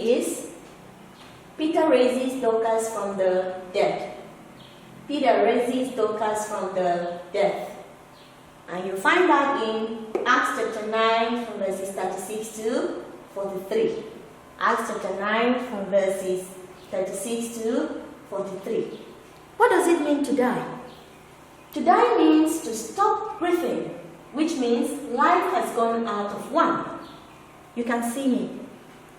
is Peter raises Dorcas from the dead. Peter raises Dorcas from the dead. And you find that in Acts chapter 9 from verses 36 to 43. Acts chapter 9 from verses 36 to 43. What does it mean to die? To die means to stop breathing, which means life has gone out of one. You can see me.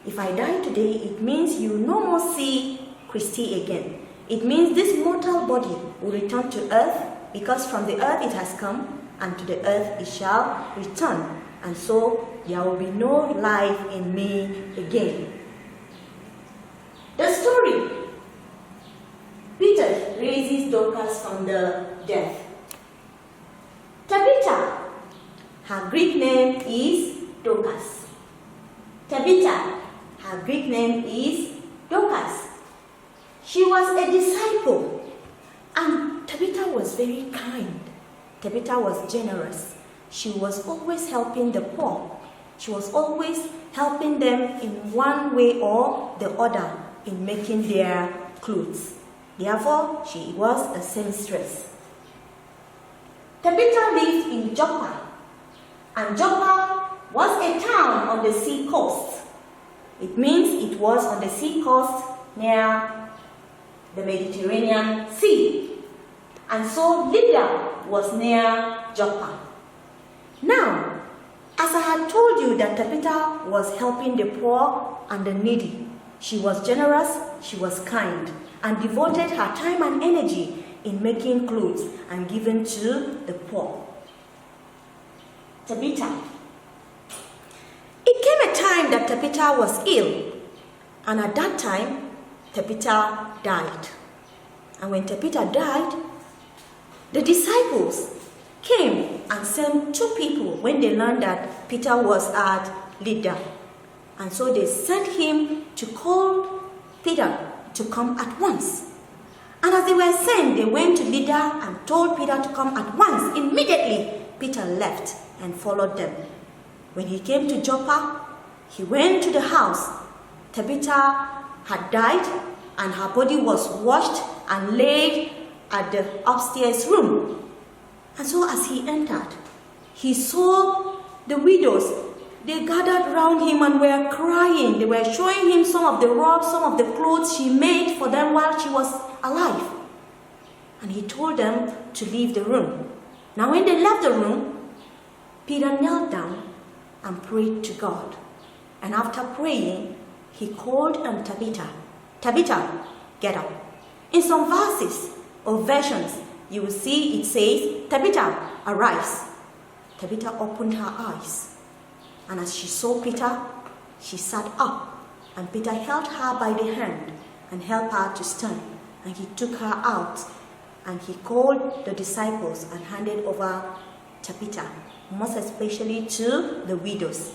If I die today, it means you no more see Christy again. It means this mortal body will return to earth, because from the earth it has come, and to the earth it shall return. And so there will be no life in me again. The story. Peter raises Dorcas from the dead. Tabitha, her Greek name is Dorcas. Tabitha, her Greek name is Dorcas. She was a disciple, and Tabitha was very kind. Tabitha was generous. She was always helping the poor. She was always helping them in one way or the other in making their clothes. Therefore, she was a seamstress. Tabitha lived in Joppa, and Joppa was a town on the sea coast. It means it was on the sea coast near the Mediterranean Sea. And so Lydda was near Joppa. Now, as I had told you that Tabitha was helping the poor and the needy, she was generous, she was kind, and devoted her time and energy in making clothes and giving to the poor. Tabitha. It came a time that Tabitha was ill, and at that time, Tabitha died. And when Tabitha died, the disciples came and sent two people when they learned that Peter was at Lydda. And so they sent him to call Peter to come at once. And as they were sent, they went to Lydda and told Peter to come at once. Immediately, Peter left and followed them. When he came to Joppa, he went to the house. Tabitha had died, and her body was washed and laid at the upstairs room. And so as he entered, he saw the widows. They gathered round him and were crying. They were showing him some of the robes, some of the clothes she made for them while she was alive. And he told them to leave the room. Now when they left the room, Peter knelt down and prayed to God. And after praying, he called on Tabitha. Tabitha, get up. In some verses or versions, you will see it says, Tabitha, arise. Tabitha opened her eyes. And as she saw Peter, she sat up. And Peter held her by the hand and helped her to stand. And he took her out. And he called the disciples and handed over Tabitha, most especially to the widows.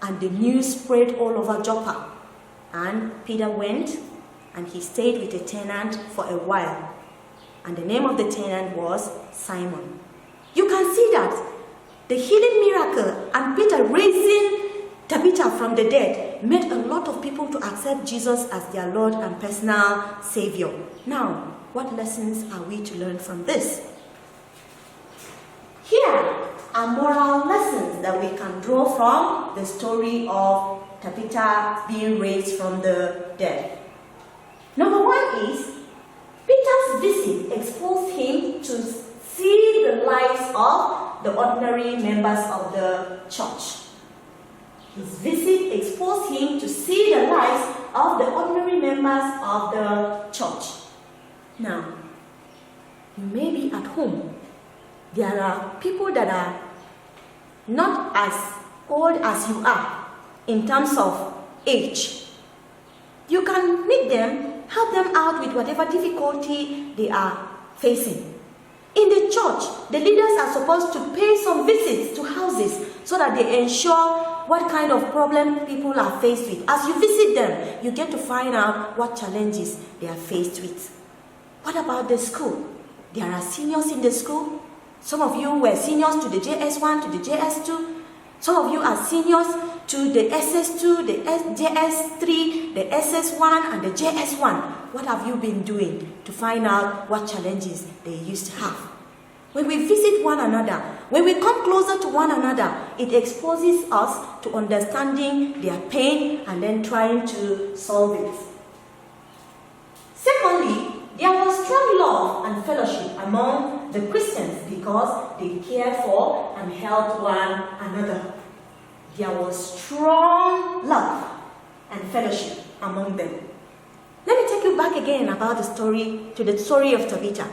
And the news spread all over Joppa. And Peter went and he stayed with a tenant for a while. And the name of the tenant was Simon. You can see that the healing miracle and Peter raising Tabitha from the dead made a lot of people to accept Jesus as their Lord and personal Savior. Now, what lessons are we to learn from this? Here are moral lessons that we can draw from the story of Tabitha being raised from the dead. Number one is, Peter's visit exposed him to see the lives of the ordinary members of the church. His visit exposed him to see the lives of the ordinary members of the church. Now, you may be at home. There are people that are not as old as you are in terms of age. You can meet them, help them out with whatever difficulty they are facing. In the church, the leaders are supposed to pay some visits to houses so that they ensure what kind of problem people are faced with. As you visit them, you get to find out what challenges they are faced with. What about the school? There are seniors in the school. Some of you were seniors to the JS1, to the JS2. Some of you are seniors to the SS2, the JS3, the SS1, and the JS1. What have you been doing to find out what challenges they used to have? When we visit one another, when we come closer to one another, it exposes us to understanding their pain and then trying to solve it. Secondly, there was strong love and fellowship among the Christians because they cared for and helped one another. There was strong love and fellowship among them. Let me take you back again about the story of Tabitha.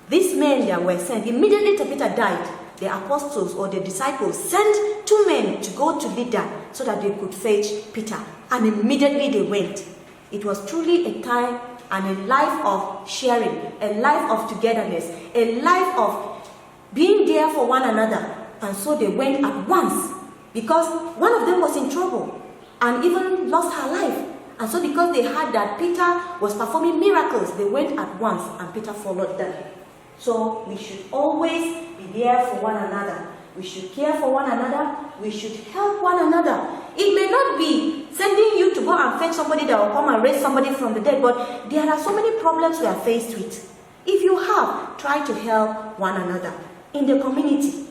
These men that were sent, immediately Tabitha died, the apostles or the disciples sent 2 men to go to Lydda so that they could fetch Peter. And immediately they went. It was truly a time and a life of sharing, a life of togetherness, a life of being there for one another. And so they went at once because one of them was in trouble and even lost her life. And so because they heard that Peter was performing miracles, they went at once and Peter followed them. So we should always be there for one another. We should care for one another. We should help one another. It may not be sending you to go and fetch somebody that will come and raise somebody from the dead, but there are so many problems we are faced with. If you have, try to help one another. In the community,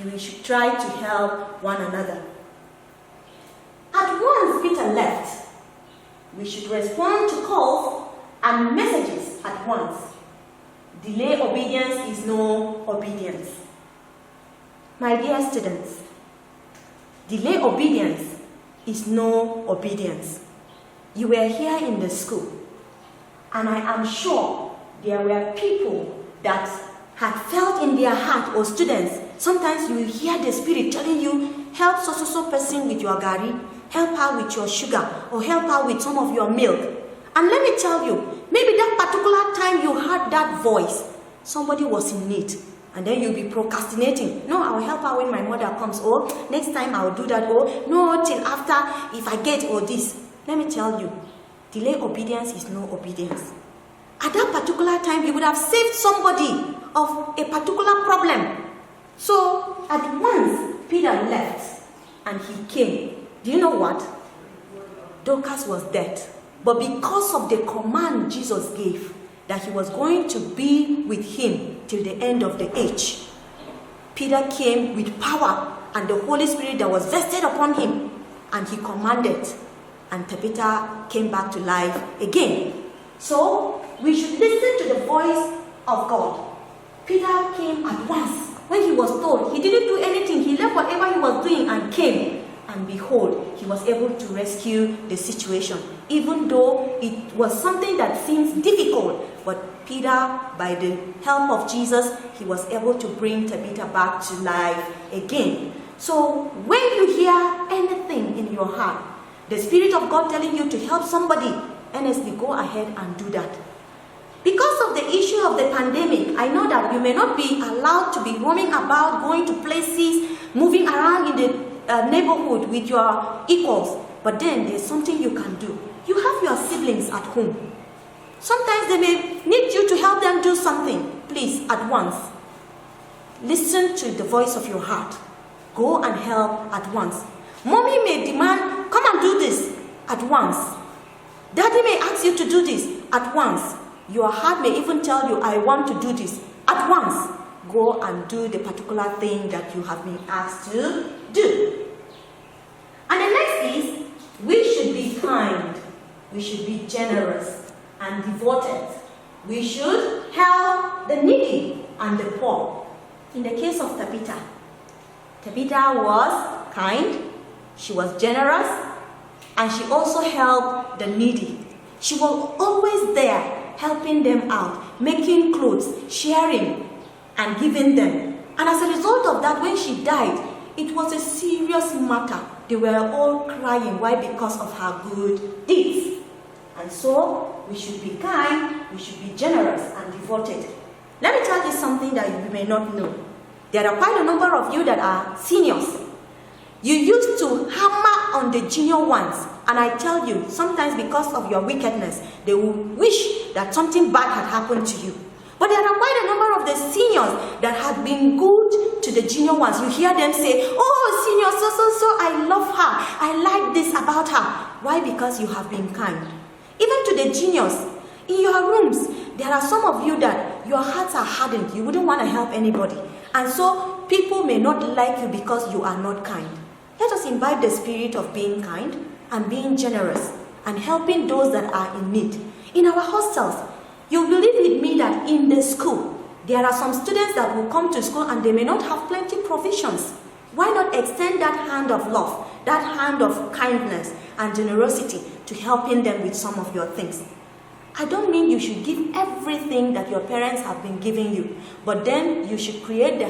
you should try to help one another. At once Peter left, we should respond to calls and messages at once. Delay obedience is no obedience. My dear students, delay obedience is no obedience. You were here in the school, and I am sure there were people that had felt in their heart, or students, sometimes you will hear the Spirit telling you, help so person with your gari, help her with your sugar, or help her with some of your milk. And let me tell you, maybe that particular time you heard that voice, somebody was in need. And then you'll be procrastinating. No, I'll help her when my mother comes. Oh, next time I'll do that. Oh, no, till after if I get all this. Let me tell you, delay obedience is no obedience. At that particular time, you would have saved somebody of a particular problem. So, at once, Peter left and he came. Do you know what? Dorcas was dead. But because of the command Jesus gave, that he was going to be with him till the end of the age, Peter came with power and the Holy Spirit that was vested upon him, and he commanded, and Tabitha came back to life again. So we should listen to the voice of God. Peter came at once. When he was told, he didn't do anything. He left whatever he was doing and came. And behold, he was able to rescue the situation, even though it was something that seems difficult. But Peter, by the help of Jesus, he was able to bring Tabitha back to life again. So when you hear anything in your heart, the Spirit of God telling you to help somebody, honestly, go ahead and do that. Because of the issue of the pandemic, I know that you may not be allowed to be roaming about, going to places, moving around in the neighborhood with your equals. But then there's something you can do. You have your siblings at home. Sometimes they may need you to help them do something. Please, at once, listen to the voice of your heart. Go and help at once. Mommy may demand, come and do this at once. Daddy may ask you to do this at once. Your heart may even tell you, I want to do this at once. Go and do the particular thing that you have been asked to do. And the next is, we should be kind. We should be generous and devoted. We should help the needy and the poor. In the case of Tabitha, Tabitha was kind, she was generous, and she also helped the needy. She was always there helping them out, making clothes, sharing, and giving them. And as a result of that, when she died, it was a serious matter. They were all crying. Why? Because of her good deeds. And so, we should be kind, we should be generous and devoted. Let me tell you something that you may not know. There are quite a number of you that are seniors. You used to hammer on the junior ones. And I tell you, sometimes because of your wickedness, they will wish that something bad had happened to you. But there are quite a number of the seniors that have been good to the junior ones. You hear them say, oh, senior so, I love her. I like this about her. Why? Because you have been kind. Even to the juniors, in your rooms, there are some of you that your hearts are hardened. You wouldn't want to help anybody. And so people may not like you because you are not kind. Let us imbibe the spirit of being kind and being generous and helping those that are in need. In our hostels, you believe with me that in the school, there are some students that will come to school and they may not have plenty provisions. Why not extend that hand of love, that hand of kindness and generosity to helping them with some of your things? I don't mean you should give everything that your parents have been giving you, but then you should create the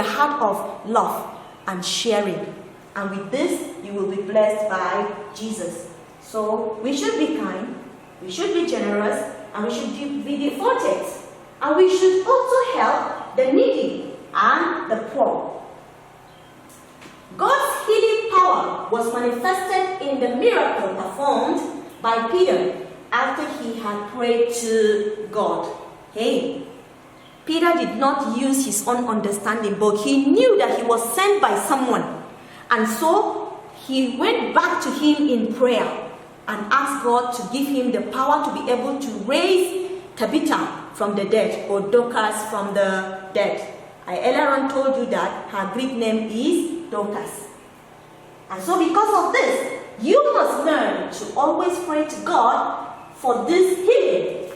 heart of love and sharing. And with this, you will be blessed by Jesus. So we should be kind, we should be generous, and we should be devoted. And we should also help the needy and the poor. God's healing power was manifested in the miracle performed by Peter after he had prayed to God. Hey, Peter did not use his own understanding, but he knew that he was sent by someone. And so he went back to him in prayer and asked God to give him the power to be able to raise Tabitha from the dead, or Dorcas from the dead. I earlier on told you that her Greek name is Dorcas. And so because of this, you must learn to always pray to God for this healing.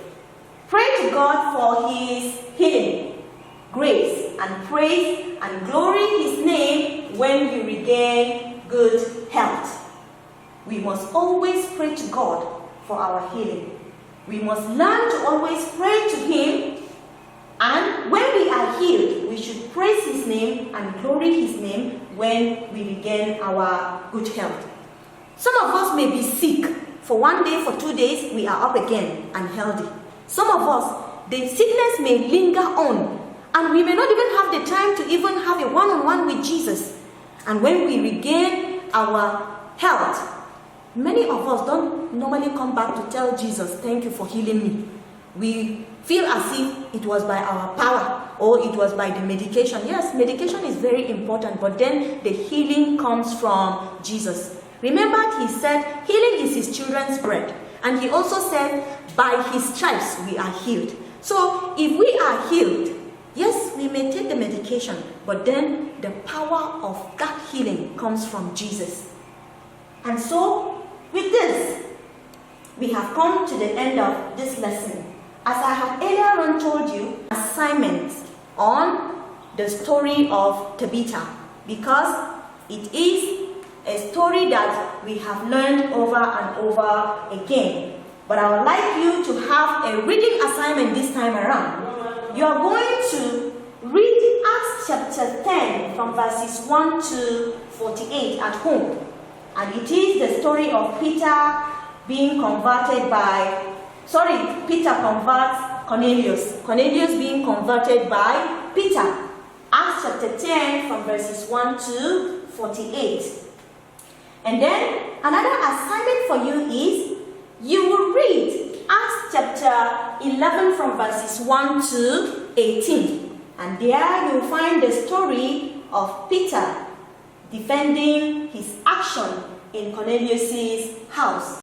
Pray to God for his healing, grace, and praise, and glory his name when you regain good health. We must always pray to God for our healing. We must learn to always pray to him, and when we are healed, we should praise his name and glory his name when we regain our good health. Some of us may be sick. For 1 day, for 2 days, we are up again and healthy. Some of us, the sickness may linger on, and we may not even have the time to even have a one-on-one with Jesus. And when we regain our health, many of us don't normally come back to tell Jesus, thank you for healing me. We feel as if it was by our power or it was by the medication. Yes, medication is very important, but then the healing comes from Jesus. Remember, he said, healing is his children's bread. And he also said, by his stripes we are healed. So if we are healed, yes, we may take the medication, but then the power of that healing comes from Jesus. And so, with this, we have come to the end of this lesson. As I have earlier on told you, assignments on the story of Tabitha, because it is a story that we have learned over and over again. But I would like you to have a reading assignment this time around. You are going to read Acts chapter 10 from verses 1 to 48 at home. And it is the story of Peter being converted Peter converts Cornelius. Cornelius being converted by Peter. Acts chapter 10 from verses 1 to 48. And then another assignment for you is you will read Acts chapter 11 from verses 1 to 18. And there you will find the story of Peter defending his action in Cornelius' house.